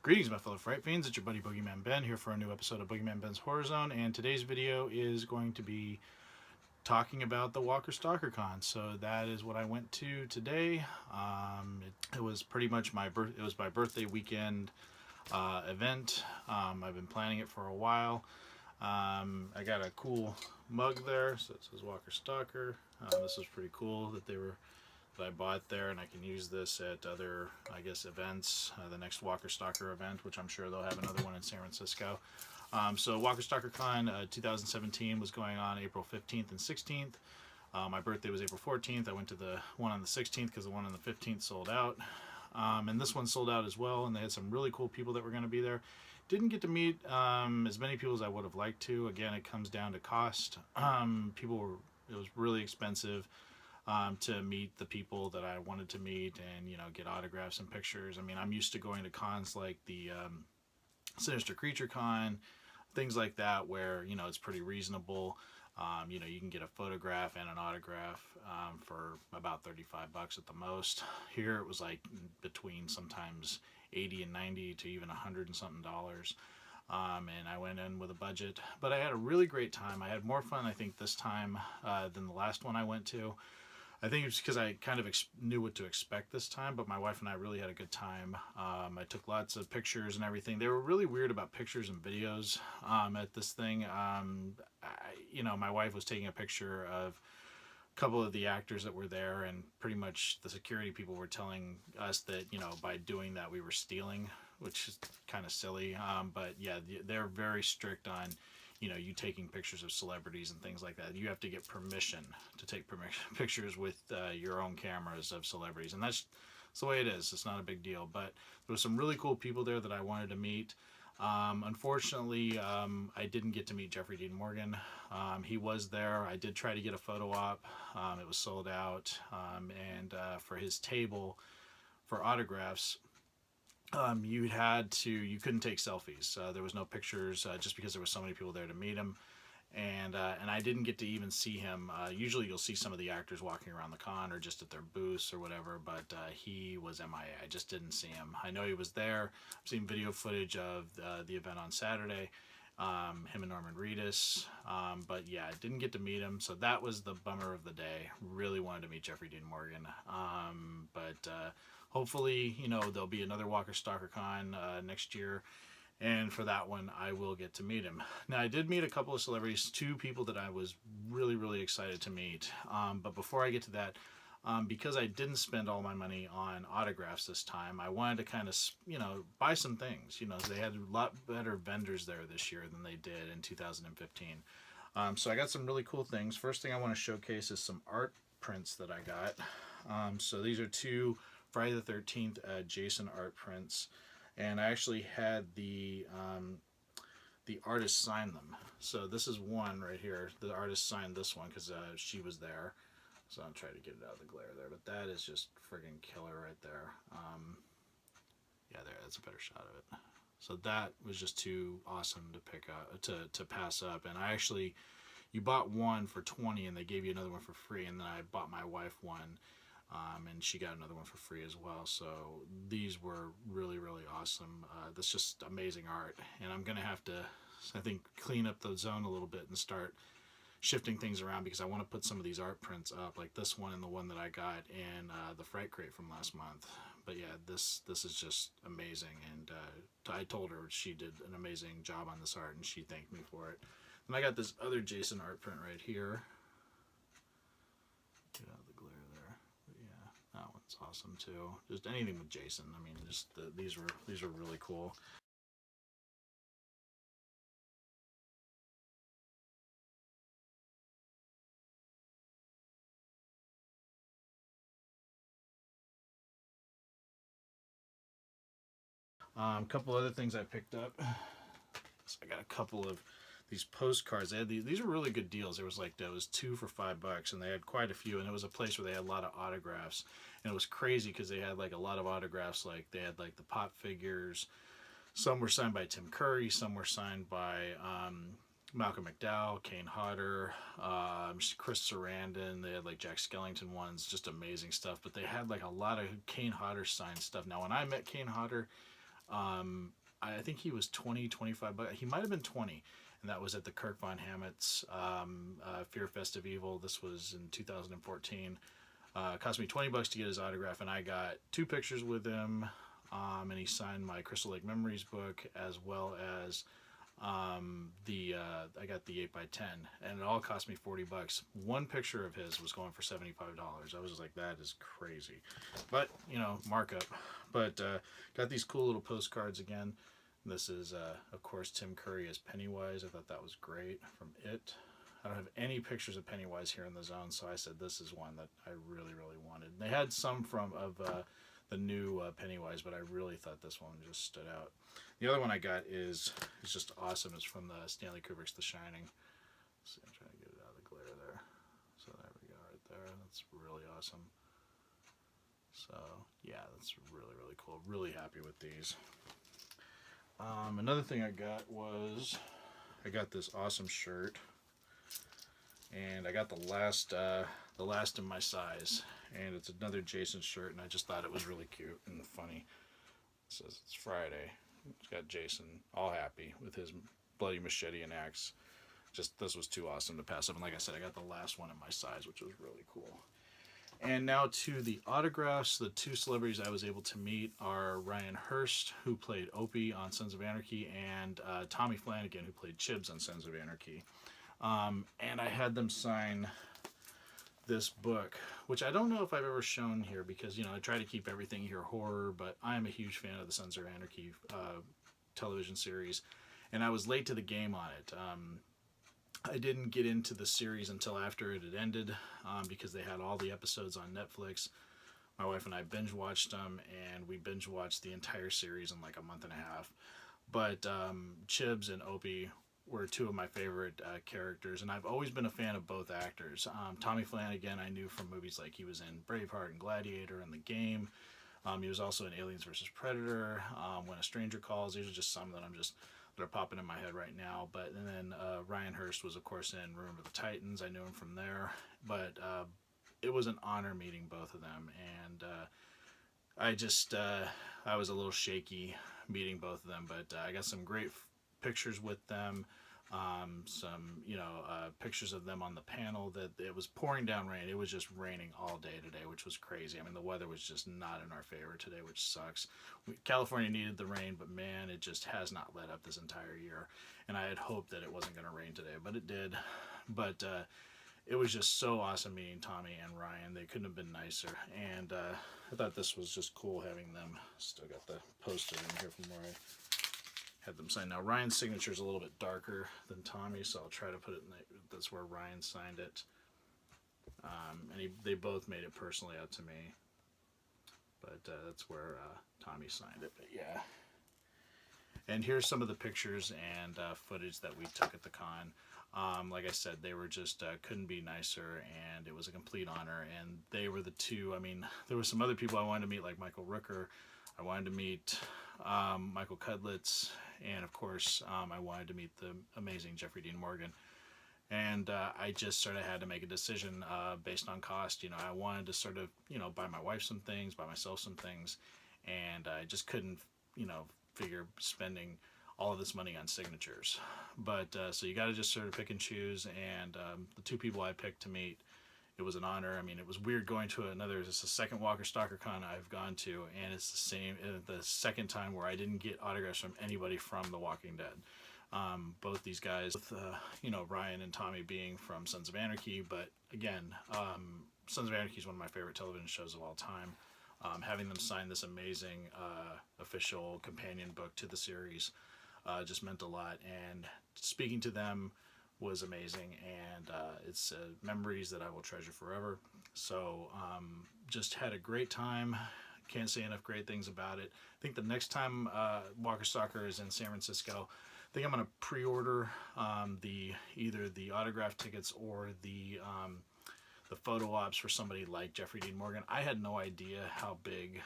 Greetings, my fellow Fright Fiends. It's your buddy Boogeyman Ben here for a new episode of Boogeyman Ben's Horror Zone, and today's video is going to be talking about the Walker Stalker Con. So that is what I went to today. It was pretty much it was my birthday weekend event. I've been planning it for a while. I got a cool mug there, so it says Walker Stalker. This was pretty cool that I bought there, and I can use this at other, I guess, events. The next Walker Stalker event, which I'm sure they'll have another one in San Francisco. So Walker Stalker Con 2017 was going on April 15th and 16th. My birthday was April 14th. I went to the one on the 16th because the one on the 15th sold out. And this one sold out as well, and they had some really cool people that were going to be there. Didn't get to meet as many people as I would have liked to. Again, it comes down to cost. It was really expensive to meet the people that I wanted to meet and, get autographs and pictures. I mean, I'm used to going to cons like the Sinister Creature Con, things like that, where, it's pretty reasonable. You can get a photograph and an autograph for about $35 at the most. Here it was like between sometimes 80 and 90 to even 100 and something dollars. And I went in with a budget, but I had a really great time. I had more fun, I think, this time than the last one I went to. I think it's because I kind of knew what to expect this time, but my wife and I really had a good time. I took lots of pictures and everything. They were really weird about pictures and videos at this thing. My wife was taking a picture of a couple of the actors that were there, and pretty much the security people were telling us that, by doing that we were stealing, which is kind of silly. But yeah, they're very strict on you taking pictures of celebrities and things like that. You have to get permission to take pictures with your own cameras of celebrities, and that's the way it is. It's not a big deal, but there were some really cool people there that I wanted to meet. Unfortunately, I didn't get to meet Jeffrey Dean Morgan. He was there. I did try to get a photo op. It was sold out, and for his table for autographs, you couldn't take selfies. There was no pictures just because there were so many people there to meet him, and I didn't get to even see him. Usually you'll see some of the actors walking around the con or just at their booths or whatever, but he was MIA. I just didn't see him. I know he was there. I've seen video footage of the event on Saturday, him and Norman Reedus, but yeah, I didn't get to meet him, so that was the bummer of the day. Really wanted to meet Jeffrey Dean Morgan, but hopefully, there'll be another Walker Stalker Con next year, and for that one, I will get to meet him. Now, I did meet a couple of celebrities, two people that I was really, really excited to meet, but before I get to that, because I didn't spend all my money on autographs this time, I wanted to kind of, buy some things. They had a lot better vendors there this year than they did in 2015. So I got some really cool things. First thing I want to showcase is some art prints that I got. So these are two Friday the 13th Jason art prints, and I actually had the artist sign them. So this is one right here. The artist signed this one because she was there. So I'll try to get it out of the glare there, but that is just friggin' killer right there. Yeah, that's a better shot of it. So that was just too awesome to pick up, to pass up. And you bought one for $20, and they gave you another one for free. And then I bought my wife one, and she got another one for free as well. So these were really, really awesome. That's just amazing art, and I'm gonna have to, I think, clean up the zone a little bit and start shifting things around, because I want to put some of these art prints up, like this one and the one that I got in the Fright Crate from last month. But yeah, this is just amazing, and I told her she did an amazing job on this art, and she thanked me for it. And I got this other Jason art print right here. Get out of the glare there. But yeah, that one's awesome too. Just anything with Jason. I mean, these were really cool. A couple other things I picked up. So I got a couple of these postcards. They had these were really good deals. There was 2 for $5, and they had quite a few. And it was a place where they had a lot of autographs, and it was crazy because they had like a lot of autographs. Like they had like the pop figures. Some were signed by Tim Curry. Some were signed by Malcolm McDowell, Kane Hodder, Chris Sarandon. They had like Jack Skellington ones, just amazing stuff. But they had like a lot of Kane Hodder signed stuff. Now, when I met Kane Hodder, I think he was 20, 25 bucks. He might have been 20. And that was at the Kirk Von Hammett's Fear Fest of Evil. This was in 2014. It cost me 20 bucks to get his autograph, and I got 2 pictures with him, and he signed my Crystal Lake Memories book, as well as I got the 8x10, and it all cost me 40 bucks. One picture of his was going for $75. I was just like, that is crazy. But, you know, markup. But got these cool little postcards again. This is, of course, Tim Curry as Pennywise. I thought that was great from It. I don't have any pictures of Pennywise here in the zone, so I said this is one that I really, really wanted. They had some of the new Pennywise, but I really thought this one just stood out. The other one I got is just awesome. It's from the Stanley Kubrick's The Shining. Let's see, I'm trying to get it out of the glare there. So there we go, right there. That's really awesome. So yeah, that's really, really cool. Really happy with these. Another thing I got was I got this awesome shirt, and I got the last in my size, and it's another Jason shirt, and I just thought it was really cute and funny. It says it's Friday. It's got Jason all happy with his bloody machete and axe. Just this was too awesome to pass up, and like I said, I got the last one in my size, which was really cool. And now to the autographs. The 2 celebrities I was able to meet are Ryan Hurst, who played Opie on Sons of Anarchy, and Tommy Flanagan, who played Chibs on Sons of Anarchy. And I had them sign this book, which I don't know if I've ever shown here because, you know, I try to keep everything here horror, but I am a huge fan of the Sons of Anarchy television series, and I was late to the game on it. I didn't get into the series until after it had ended because they had all the episodes on Netflix. My wife and I binge watched them, and we binge watched the entire series in like a month and a half. But Chibs and Opie were 2 of my favorite characters, and I've always been a fan of both actors. Tommy Flanagan I knew from movies like he was in Braveheart and Gladiator and The Game. He was also in Aliens vs. Predator, When a Stranger Calls. These are just some that are popping in my head right now. But and then Ryan Hurst was, of course, in Room of the Titans. I knew him from there. But it was an honor meeting both of them, and I was a little shaky meeting both of them. But I got some great pictures with them. Some pictures of them on the panel. That it was pouring down rain. It was just raining all day today, which was crazy. I mean, the weather was just not in our favor today, which sucks. California needed the rain, but man, it just has not let up this entire year. And I had hoped that it wasn't going to rain today, but it did. But it was just so awesome meeting Tommy and Ryan. They couldn't have been nicer. And I thought this was just cool having them. Still got the poster in here from where I had them sign. Now Ryan's signature is a little bit darker than Tommy's, so I'll try to put it in that's where Ryan signed it. And they both made it personally out to me, but that's where Tommy signed it. But yeah, and here's some of the pictures and footage that we took at the con. Like I said, they were just couldn't be nicer, and it was a complete honor. And they were the 2. I mean, there were some other people I wanted to meet, like Michael Rooker. I wanted to meet Michael Cudlitz, and of course I wanted to meet the amazing Jeffrey Dean Morgan. And I just sort of had to make a decision based on cost. You know, I wanted to sort of, you know, buy my wife some things, buy myself some things, and I just couldn't, you know, figure spending all of this money on signatures. But so you got to just sort of pick and choose. And the 2 people I picked to meet, it was an honor. I mean, it was weird going to it's the second Walker Stalker Con I've gone to, and it's the second time where I didn't get autographs from anybody from The Walking Dead. Both these guys, with, Ryan and Tommy being from Sons of Anarchy, but again, Sons of Anarchy is one of my favorite television shows of all time. Having them sign this amazing official companion book to the series just meant a lot, and speaking to them was amazing, and it's memories that I will treasure forever. So just had a great time. Can't say enough great things about it. I think the next time Walker Stalker is in San Francisco, I think I'm going to pre-order either the autograph tickets or the photo ops for somebody like Jeffrey Dean Morgan. I had no idea how big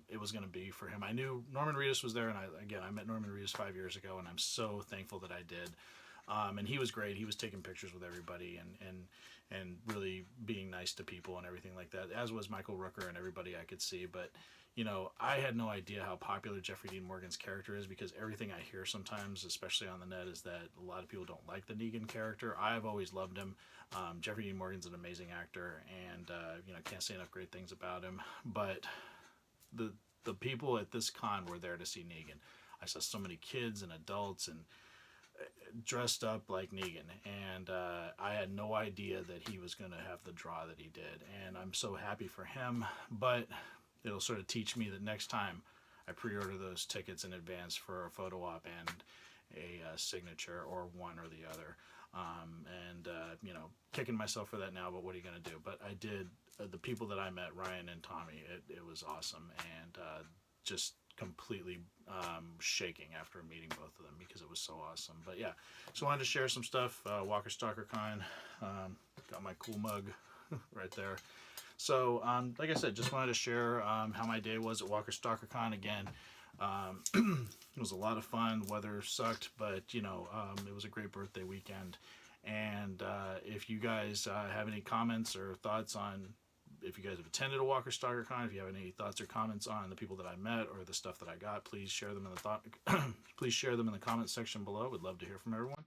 it was going to be for him. I knew Norman Reedus was there, and I met Norman Reedus 5 years ago, and I'm so thankful that I did. And he was great. He was taking pictures with everybody and really being nice to people and everything like that, as was Michael Rooker and everybody I could see. But you know, I had no idea how popular Jeffrey Dean Morgan's character is, because everything I hear sometimes, especially on the net, is that a lot of people don't like the Negan character. I've always loved him. Jeffrey Dean Morgan's an amazing actor, and you know, can't say enough great things about him. But the the people at this con were there to see Negan. I saw so many kids and adults and dressed up like Negan, and I had no idea that he was going to have the draw that he did, and I'm so happy for him. But it'll sort of teach me that next time I pre-order those tickets in advance for a photo op and a signature, or one or the other. You know, kicking myself for that now, but what are you going to do? But I did. The people that I met, Ryan and Tommy, it was awesome, and just completely shaking after meeting both of them, because it was so awesome. But yeah, so I wanted to share some stuff. Walker Stalker Con, got my cool mug right there. So like I said, just wanted to share how my day was at Walker Stalker Con again. It was a lot of fun. Weather sucked, but you know, it was a great birthday weekend. And if you guys have any comments or thoughts on, if you guys have attended a Walker Stalker Con, if you have any thoughts or comments on the people that I met or the stuff that I got, please share them in the please share them in the comments section below. Would love to hear from everyone.